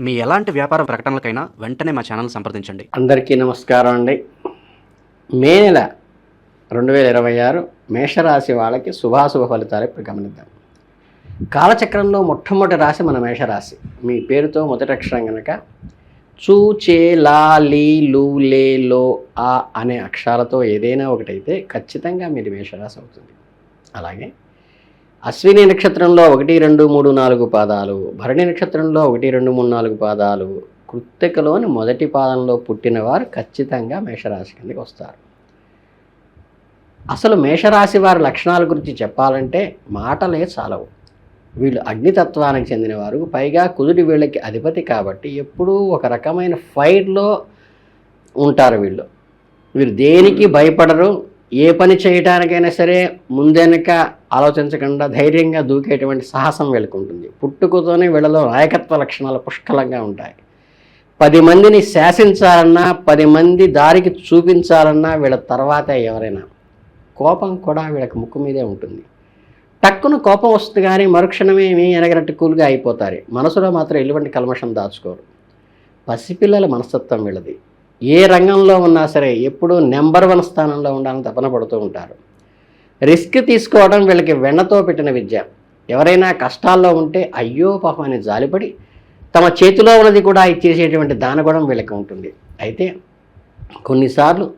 మీ ఎలాంటి వ్యాపార ప్రకటనలకైనా వెంటనే మా ఛానల్ సంప్రదించండి. అందరికీ నమస్కారం అండి. మే నెల 2026 మేషరాశి వాళ్ళకి శుభాశుభ ఫలితాలు ఇప్పుడు గమనిద్దాం. కాలచక్రంలో మొట్టమొదటి రాశి మన మేషరాశి. మీ పేరుతో మొదటి అక్షరం కనుక చూ, చే, లా, లీ, లు, లే, లో, ఆ అనే అక్షరాలతో ఏదైనా ఒకటైతే ఖచ్చితంగా మీది మేషరాశి అవుతుంది. అలాగే అశ్విని నక్షత్రంలో 1, 2, 3, 4 పాదాలు, భరణి నక్షత్రంలో 1, 2, 3, 4 పాదాలు, కృత్తికలోని మొదటి పాదంలో పుట్టిన వారు ఖచ్చితంగా మేషరాశి కిందకి వస్తారు. అసలు మేషరాశి వారి లక్షణాల గురించి చెప్పాలంటే మాటలే చాలవు. వీళ్ళు అగ్నితత్వానికి చెందినవారు, పైగా కుదుటి వీళ్ళకి అధిపతి కాబట్టి ఎప్పుడూ ఒక రకమైన ఫైర్లో ఉంటారు. వీరు దేనికి భయపడరు. ఏ పని చేయడానికైనా సరే ముందెనక ఆలోచించకుండా ధైర్యంగా దూకేటువంటి సాహసం వీళ్ళకు ఉంటుంది. పుట్టుకతోనే వీళ్ళలో నాయకత్వ లక్షణాలు పుష్కలంగా ఉంటాయి. 10 మందిని శాసించాలన్నా, 10 మంది దారికి చూపించాలన్నా వీళ్ళ తర్వాత ఎవరైనా. కోపం కూడా వీళ్ళకి ముక్కు మీదే ఉంటుంది. టక్కున కోపం వస్తుంది కానీ మరుక్షణమే మీ ఎనగనట్టు కూల్గా అయిపోతారు. మనసులో మాత్రం ఎటువంటి కల్మషం దాచుకోరు. పసిపిల్లల మనస్తత్వం వీళ్ళది. ఏ రంగంలో ఉన్నా సరే ఎప్పుడూ నెంబర్ 1 స్థానంలో ఉండాలని తపన పడుతూ ఉంటారు. రిస్క్ తీసుకోవడం వీళ్ళకి వెన్నతో పెట్టిన విద్య. ఎవరైనా కష్టాల్లో ఉంటే అయ్యో పాపం అని జాలిపడి తమ చేతిలో ఉన్నది కూడా ఇచ్చేసేటువంటి దానగుణం వీళ్ళకి ఉంటుంది. అయితే కొన్నిసార్లు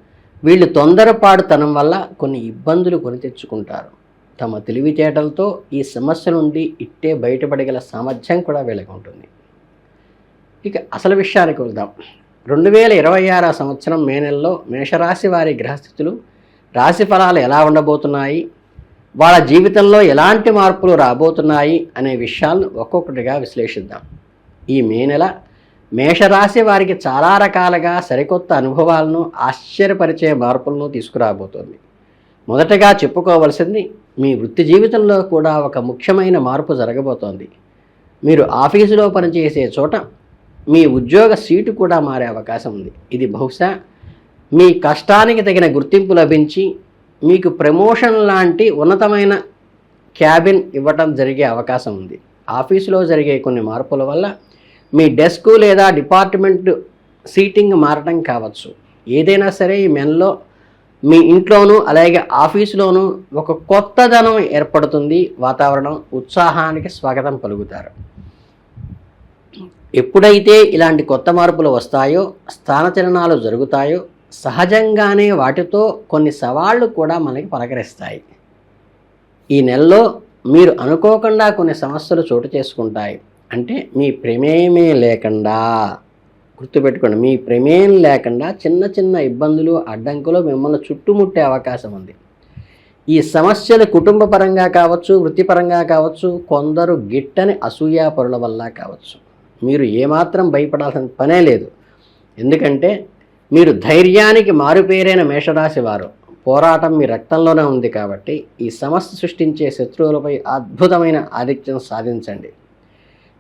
వీళ్ళు తొందరపాటుతనం వల్ల కొన్ని ఇబ్బందులు కొని తెచ్చుకుంటారు. తమ తెలివితేటలతో ఈ సమస్య నుండి ఇట్టే బయటపడగల సామర్థ్యం కూడా వీళ్ళకి ఉంటుంది. ఇక అసలు విషయానికి వెళ్దాం. 2026 సంవత్సరం మే నెలలో మేషరాశి వారి గ్రహస్థితులు, రాశి ఫలాలు ఎలా ఉండబోతున్నాయి, వాళ్ళ జీవితంలో ఎలాంటి మార్పులు రాబోతున్నాయి అనే విషయాలను ఒక్కొక్కటిగా విశ్లేషిద్దాం. ఈ మే నెల మేషరాశి వారికి చాలా రకాలుగా సరికొత్త అనుభవాలను, ఆశ్చర్యపరిచే మార్పులను తీసుకురాబోతోంది. మొదటగా చెప్పుకోవలసింది మీ వృత్తి జీవితంలో కూడా ఒక ముఖ్యమైన మార్పు జరగబోతోంది. మీరు ఆఫీసులో పనిచేసే చోట మీ ఉద్యోగ సీటు కూడా మారే అవకాశం ఉంది. ఇది బహుశా మీ కష్టానికి తగిన గుర్తింపు లభించి మీకు ప్రమోషన్ లాంటి ఉన్నతమైన క్యాబిన్ ఇవ్వటం జరిగే అవకాశం ఉంది. ఆఫీసులో జరిగే కొన్ని మార్పుల వల్ల మీ డెస్క్ లేదా డిపార్ట్మెంట్ సీటింగ్ మారటం కావచ్చు. ఏదైనా సరే ఈ మెన్లో మీ ఇంట్లోనూ అలాగే ఆఫీసులోనూ ఒక కొత్తదనం ఏర్పడుతుంది. వాతావరణం, ఉత్సాహానికి స్వాగతం పలుకుతారు. ఎప్పుడైతే ఇలాంటి కొత్త మార్పులు వస్తాయో, స్థానచలనాలు జరుగుతాయో, సహజంగానే వాటితో కొన్ని సవాళ్లు కూడా మనకి పలకరిస్తాయి. ఈ నెలలో మీరు అనుకోకుండా కొన్ని సమస్యలు చోటు చేసుకుంటాయి. అంటే మీ ప్రమేయమే లేకుండా, గుర్తుపెట్టుకోండి, మీ ప్రమేయం లేకుండా చిన్న చిన్న ఇబ్బందులు, అడ్డంకులు మిమ్మల్ని చుట్టుముట్టే అవకాశం ఉంది. ఈ సమస్యలు కుటుంబ పరంగా కావచ్చు, వృత్తిపరంగా కావచ్చు, కొందరు గిట్టని అసూయాపరుల వల్ల కావచ్చు. మీరు ఏమాత్రం భయపడాల్సిన పనే లేదు. ఎందుకంటే మీరు ధైర్యానికి మారుపేరైన మేషరాశి వారు. పోరాటం మీ రక్తంలోనే ఉంది కాబట్టి ఈ సమస్య సృష్టించే శత్రువులపై అద్భుతమైన ఆధిక్యం సాధించండి.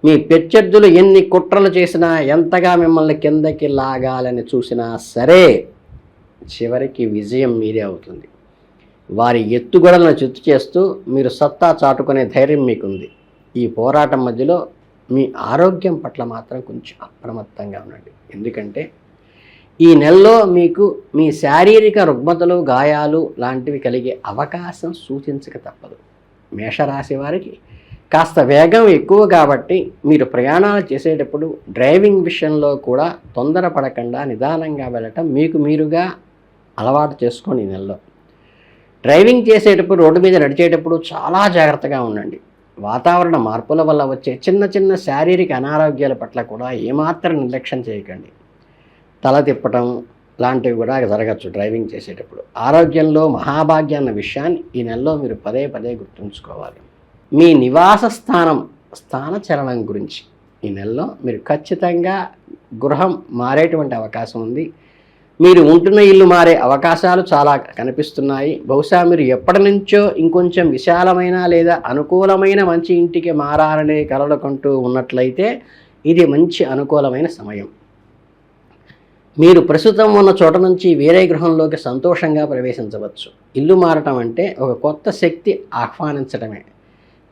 మీ ప్రత్యర్థులు ఎన్ని కుట్రలు చేసినా, ఎంతగా మిమ్మల్ని కిందకి లాగాలని చూసినా సరే చివరికి విజయం మీరే అవుతుంది. వారి ఎత్తుగడలను చిత్తు చేస్తూ మీరు సత్తా చాటుకునే ధైర్యం మీకుంది. ఈ పోరాటం మధ్యలో మీ ఆరోగ్యం పట్ల మాత్రం కొంచెం అప్రమత్తంగా ఉండండి. ఎందుకంటే ఈ నెలలో మీకు మీ శారీరక రుగ్మతలు, గాయాలు లాంటివి కలిగే అవకాశం సూచించక తప్పదు. మేషరాశి వారికి కాస్త వేగం ఎక్కువ కాబట్టి మీరు ప్రయాణాలు చేసేటప్పుడు డ్రైవింగ్ విషయంలో కూడా తొందరపడకుండా నిదానంగా వెళ్ళటం మీకు మీరుగా అలవాటు చేసుకోండి. ఈ నెలలో డ్రైవింగ్ చేసేటప్పుడు, రోడ్డు మీద నడిచేటప్పుడు చాలా జాగ్రత్తగా ఉండండి. వాతావరణ మార్పుల వల్ల వచ్చే చిన్న చిన్న శారీరక అనారోగ్యాల పట్ల కూడా ఏమాత్రం నిర్లక్ష్యం చేయకండి. తల తిప్పటం లాంటివి కూడా జరగచ్చు డ్రైవింగ్ చేసేటప్పుడు. ఆరోగ్యంలో మహాభాగ్యం అన్న విషయాన్ని ఈ నెలలో మీరు పదే పదే గుర్తుంచుకోవాలి. మీ నివాస స్థానచలనం గురించి ఈ నెలలో మీరు ఖచ్చితంగా గృహం మారేటువంటి అవకాశం ఉంది. మీరు ఉంటున్న ఇల్లు మారే అవకాశాలు చాలా కనిపిస్తున్నాయి. బహుశా మీరు ఎప్పటి నుంచో ఇంకొంచెం విశాలమైన లేదా అనుకూలమైన మంచి ఇంటికి మారాలనే కలలు కంటూ ఉన్నట్లయితే ఇది మంచి అనుకూలమైన సమయం. మీరు ప్రస్తుతం ఉన్న చోట నుంచి వేరే గృహంలోకి సంతోషంగా ప్రవేశించవచ్చు. ఇల్లు మారటం అంటే ఒక కొత్త శక్తి ఆహ్వానించడమే.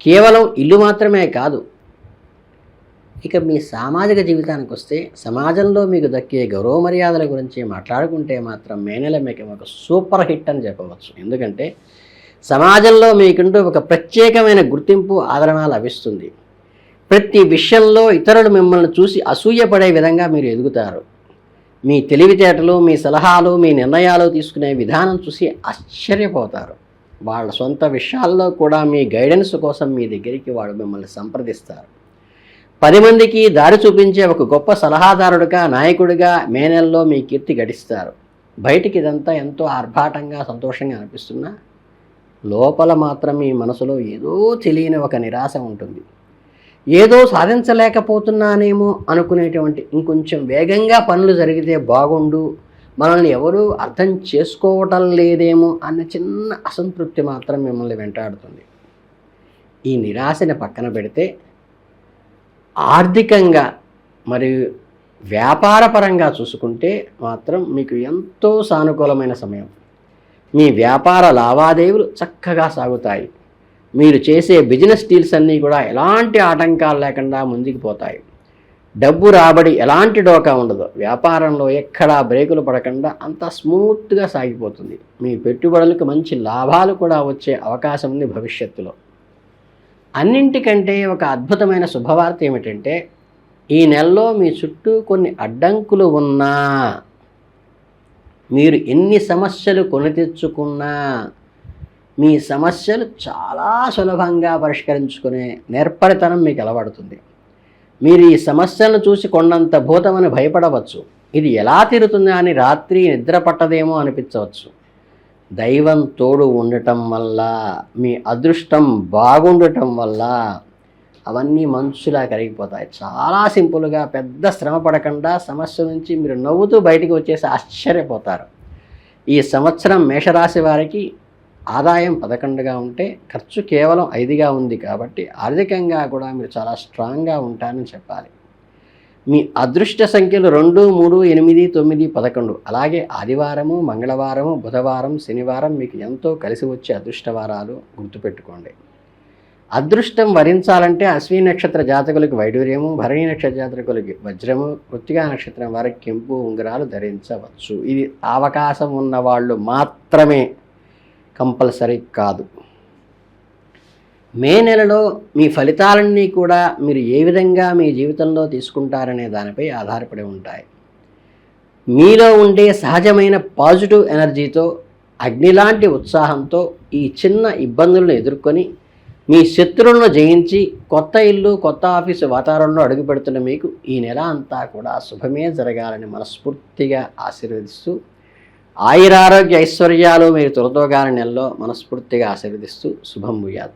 కేవలం ఇల్లు మాత్రమే కాదు, ఇక మీ సామాజిక జీవితానికి వస్తే సమాజంలో మీకు దక్కే గౌరవ మర్యాదల గురించి మాట్లాడుకుంటే మాత్రం మే నెల మీకు ఒక సూపర్ హిట్ అని చెప్పవచ్చు. ఎందుకంటే సమాజంలో మీకుంటూ ఒక ప్రత్యేకమైన గుర్తింపు ఆదరణ లభిస్తుంది. ప్రతి విషయంలో ఇతరులు మిమ్మల్ని చూసి అసూయపడే విధంగా మీరు ఎదుగుతారు. మీ తెలివితేటలు, మీ సలహాలు, మీ నిర్ణయాలు తీసుకునే విధానం చూసి ఆశ్చర్యపోతారు. వాళ్ళ సొంత విషయాల్లో కూడా మీ గైడెన్స్ కోసం మీ దగ్గరికి వాడు మిమ్మల్ని సంప్రదిస్తారు. 10 మందికి దారి చూపించే ఒక గొప్ప సలహాదారుడిగా, నాయకుడిగా మే నెలలో మీ కీర్తి గడిస్తారు. బయటికి ఇదంతా ఎంతో ఆర్భాటంగా, సంతోషంగా అనిపిస్తున్నా లోపల మాత్రం మీ మనసులో ఏదో తెలియని ఒక నిరాశ ఉంటుంది. ఏదో సాధించలేకపోతున్నానేమో అనుకునేటువంటి, ఇంకొంచెం వేగంగా పనులు జరిగితే బాగుండు, మనల్ని ఎవరూ అర్థం చేసుకోవటం లేదేమో అన్న చిన్న అసంతృప్తి మాత్రం మిమ్మల్ని వెంటాడుతుంది. ఈ నిరాశని పక్కన పెడితే ఆర్థికంగా మరియు వ్యాపారపరంగా చూసుకుంటే మాత్రం మీకు ఎంతో సానుకూలమైన సమయం. మీ వ్యాపార లావాదేవీలు చక్కగా సాగుతాయి. మీరు చేసే బిజినెస్ డీల్స్ అన్నీ కూడా ఎలాంటి ఆటంకాలు లేకుండా ముందుకు పోతాయి. డబ్బు రాబడి ఎలాంటి డోకా ఉండదు. వ్యాపారంలో ఎక్కడా బ్రేకులు పడకుండా అంతా స్మూత్గా సాగిపోతుంది. మీ పెట్టుబడులకు మంచి లాభాలు కూడా వచ్చే అవకాశం ఉంది భవిష్యత్తులో. అన్నింటికంటే ఒక అద్భుతమైన శుభవార్త ఏమిటంటే ఈ నెలలో మీ చుట్టూ కొన్ని అడ్డంకులు ఉన్నా, మీరు ఎన్ని సమస్యలు కొని తెచ్చుకున్నా మీ సమస్యలు చాలా సులభంగా పరిష్కరించుకునే నేర్పరితనం మీకు అలవడుతుంది. మీరు ఈ సమస్యలను చూసి కొండంత భూతమని భయపడవచ్చు. ఇది ఎలా తీరుతుందా అని రాత్రి నిద్ర పట్టదేమో అనిపించవచ్చు. దైవం తోడు ఉండటం వల్ల, మీ అదృష్టం బాగుండటం వల్ల అవన్నీ మంచులా కరిగిపోతాయి. చాలా సింపుల్గా, పెద్ద శ్రమ పడకుండా సమస్య నుంచి మీరు నవ్వుతూ బయటికి వచ్చేసి ఆశ్చర్యపోతారు. ఈ సంవత్సరం మేషరాశి వారికి ఆదాయం 11గా ఉంటే ఖర్చు కేవలం 5గా ఉంది. కాబట్టి ఆర్థికంగా కూడా మీరు చాలా స్ట్రాంగ్గా ఉంటారని చెప్పాలి. మీ అదృష్ట సంఖ్యలు 2, 3, 8, 9, 11. అలాగే ఆదివారము, మంగళవారము, బుధవారం, శనివారం మీకు ఎంతో కలిసి వచ్చే అదృష్టవారాలు గుర్తుపెట్టుకోండి. అదృష్టం వరించాలంటే అశ్విని నక్షత్ర జాతకులకు వైడూర్యము, భరణి నక్షత్ర జాతకులకి వజ్రము, కృత్తికా నక్షత్రం వారికి కెంపు ఉంగరాలు ధరించవచ్చు. ఇది అవకాశం ఉన్న వాళ్ళు మాత్రమే, కంపల్సరీ కాదు. మే నెలలో మీ ఫలితాలన్నీ కూడా మీరు ఏ విధంగా మీ జీవితంలో తీసుకుంటారనే దానిపై ఆధారపడి ఉంటాయి. మీలో ఉండే సహజమైన పాజిటివ్ ఎనర్జీతో, అగ్నిలాంటి ఉత్సాహంతో ఈ చిన్న ఇబ్బందులను ఎదుర్కొని మీ శత్రువులను జయించి కొత్త ఇల్లు, కొత్త ఆఫీసు వాతావరణంలో అడుగుపెడుతున్న మీకు ఈ నెల అంతా కూడా శుభమే జరగాలని మనస్ఫూర్తిగా ఆశీర్వదిస్తూ, ఆయురారోగ్య ఐశ్వర్యాలు మీరు తొలతోగాని నెలలో మనస్ఫూర్తిగా ఆశీర్వదిస్తూ శుభం భూయాత్.